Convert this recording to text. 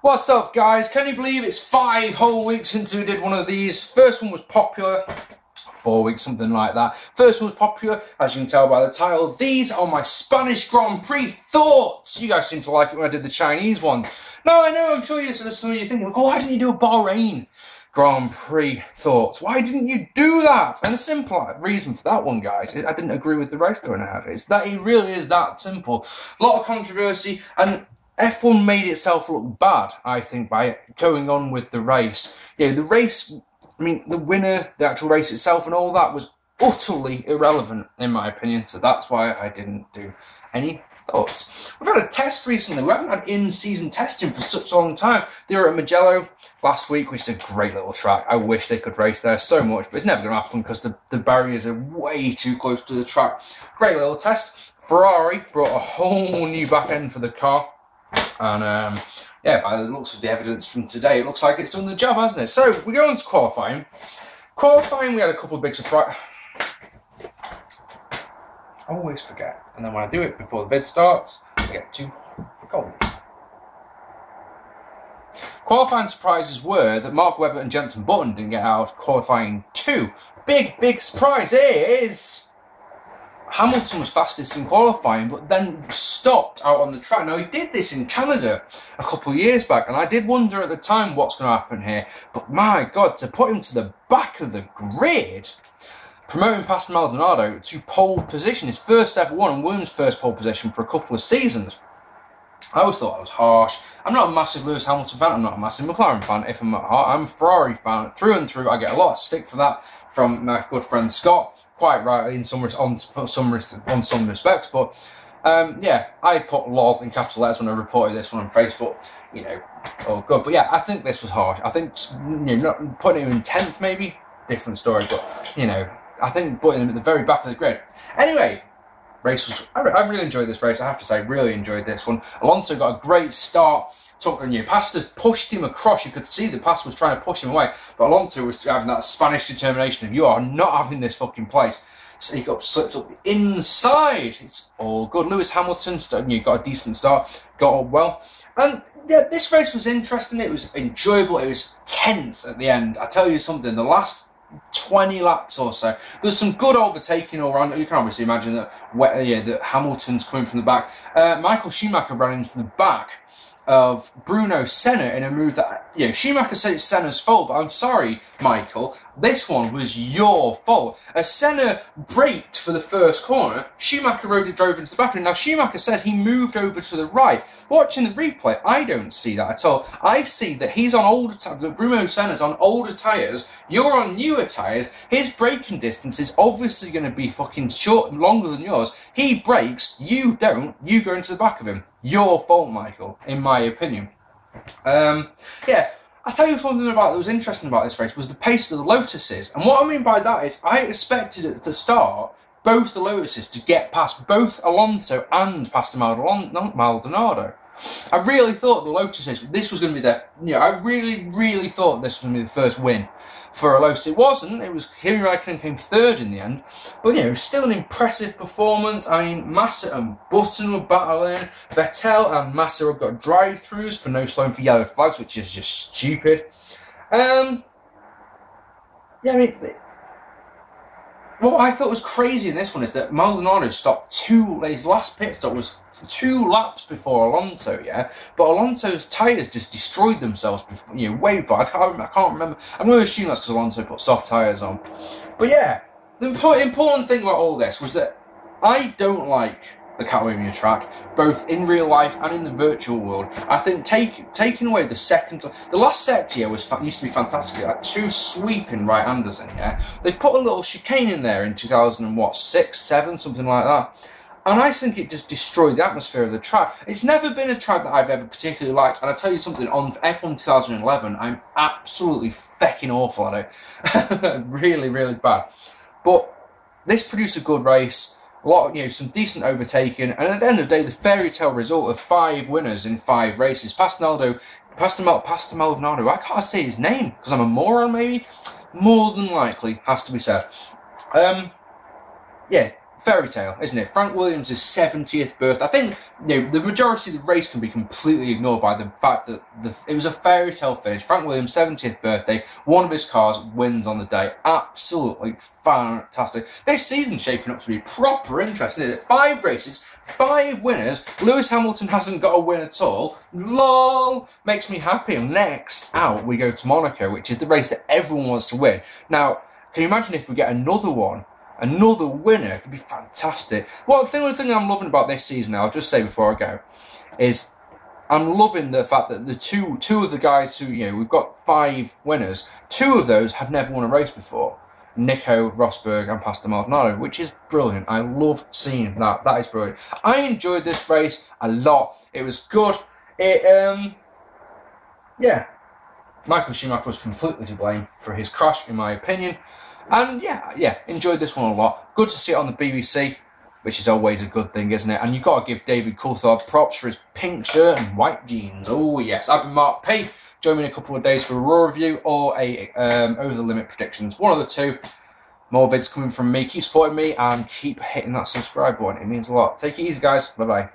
What's up, guys? Can you believe it's 5 whole weeks since we did one of these? First one was popular, 4 weeks, something like that. First one was popular, as you can tell by the title. These are my Spanish Grand Prix thoughts. You guys seem to like it when I did the Chinese ones. No, I know, I'm sure there's some of you thinking, oh, why didn't you do a Bahrain Grand Prix thoughts? Why didn't you do that? And the simple reason for that one, guys, is I didn't agree with the race going ahead. It's that it really is that simple. A lot of controversy, and F1 made itself look bad, I think, by going on with the race. Yeah, the race, I mean, the winner, the actual race itself and all that was utterly irrelevant, in my opinion. So that's why I didn't do any thoughts. We've had a test recently. We haven't had in-season testing for such a long time. They were at Mugello last week, which is a great little track. I wish they could race there so much, but it's never going to happen because the barriers are way too close to the track. Great little test. Ferrari brought a whole new back end for the car. And yeah, by the looks of the evidence from today, it looks like it's done the job, hasn't it? So we go on to qualifying. Qualifying, we had a couple of big surprises. I always forget, and then when I do it before the vid starts, I get to go. Qualifying surprises were that Mark Webber and Jenson Button didn't get out of qualifying 2. Big surprise is Hamilton was fastest in qualifying, but then stopped out on the track. Now, he did this in Canada a couple of years back, and I did wonder at the time what's going to happen here. But my God, to put him to the back of the grid, promoting past Maldonado to pole position, his first ever one, and Williams' first pole position for a couple of seasons. I always thought that was harsh. I'm not a massive Lewis Hamilton fan. I'm not a massive McLaren fan, if I'm at heart. I'm a Ferrari fan through and through. I get a lot of stick for that from my good friend Scott. Quite right in some respects, but yeah, I put lol in capital letters when I reported this one on Facebook. You know, oh good, but yeah, I think this was harsh. I think, you know, not putting him in 10th maybe, different story, but you know, I think putting him at the very back of the grid. Anyway, race was. I really enjoyed this race. I have to say, really enjoyed this one. Alonso got a great start. Pastor pushed him across. You could see the Pastor was trying to push him away, but Alonso was having that Spanish determination of, you are not having this fucking place. So he slipped up the inside. It's all good. Lewis Hamilton got a decent start, got up well, and yeah, this race was interesting. It was enjoyable. It was tense at the end. I tell you something. The last 20 laps or so, there's some good overtaking all around. You can obviously imagine that that Hamilton's coming from the back. Michael Schumacher ran into the back of Bruno Senna in a move that, you know, Schumacher said it's Senna's fault, but I'm sorry, Michael, this one was your fault. As Senna braked for the first corner, Schumacher drove into the back. Now, Schumacher said he moved over to the right. Watching the replay, I don't see that at all. I see that he's on older tyres, that Bruno Senna's on older tyres, you're on newer tyres, his braking distance is obviously going to be fucking longer than yours. He brakes, you don't, you go into the back of him. Your fault, Michael, in my opinion. Yeah, I'll tell you something that was interesting about this race was the pace of the Lotuses. And what I mean by that is I expected at the start both the Lotuses to get past both Alonso and Pastor Maldonado. I really thought the Lotuses, this was going to be I really thought this was going to be the first win for a Lotus. It wasn't. It was Kimi Räikkönen came third in the end. But, you know, it was still an impressive performance. I mean, Massa and Button were battling. Vettel and Massa have got drive-throughs for no slowing for yellow flags, which is just stupid. Yeah, I mean, what I thought was crazy in this one is that Maldonado stopped his last pit stop was 2 laps before Alonso, yeah? But Alonso's tyres just destroyed themselves before, you know, way before. I can't remember. I'm going to assume that's because Alonso put soft tyres on. But yeah, the important thing about all this was that I don't like the Catalonia track, both in real life and in the virtual world. I think taking away the last sector here used to be fantastic, like 2 sweeping right-handers in here. They've put a little chicane in there in 2006, 7, something like that. And I think it just destroyed the atmosphere of the track. It's never been a track that I've ever particularly liked. And I tell you something, on F1 2011, I'm absolutely fecking awful at it. really bad. But this produced a good race. A lot, you know, some decent overtaking. And at the end of the day, the fairy tale result of 5 winners in 5 races. Pastor Maldonado, I can't say his name because I'm a moron, maybe. More than likely, has to be said. Yeah. fairy tale, isn't it? Frank Williams' 70th birthday. I think, you know, the majority of the race can be completely ignored by the fact that it was a fairy tale finish. Frank Williams' 70th birthday, one of his cars wins on the day. Absolutely fantastic. This season's shaping up to be proper interesting, isn't it? 5 races, 5 winners. Lewis Hamilton hasn't got a win at all. LOL! Makes me happy. And next out, we go to Monaco, which is the race that everyone wants to win. Now, can you imagine if we get another one? Another winner? It could be fantastic. Well, the only thing I'm loving about this season, now, I'll just say before I go, is I'm loving the fact that the two of the guys who, you know, we've got 5 winners, 2 of those have never won a race before. Nico Rosberg and Pastor Maldonado, which is brilliant. I love seeing that. That is brilliant. I enjoyed this race a lot. It was good. Yeah. Michael Schumacher was completely to blame for his crash, in my opinion. And yeah, enjoyed this one a lot. Good to see it on the BBC, which is always a good thing, isn't it? And you've got to give David Coulthard props for his pink shirt and white jeans. Oh yes, I've been Mark P. Join me in a couple of days for a raw review or a over the limit predictions. One of the two. More vids coming from me. Keep supporting me and keep hitting that subscribe button. It means a lot. Take it easy, guys. Bye bye.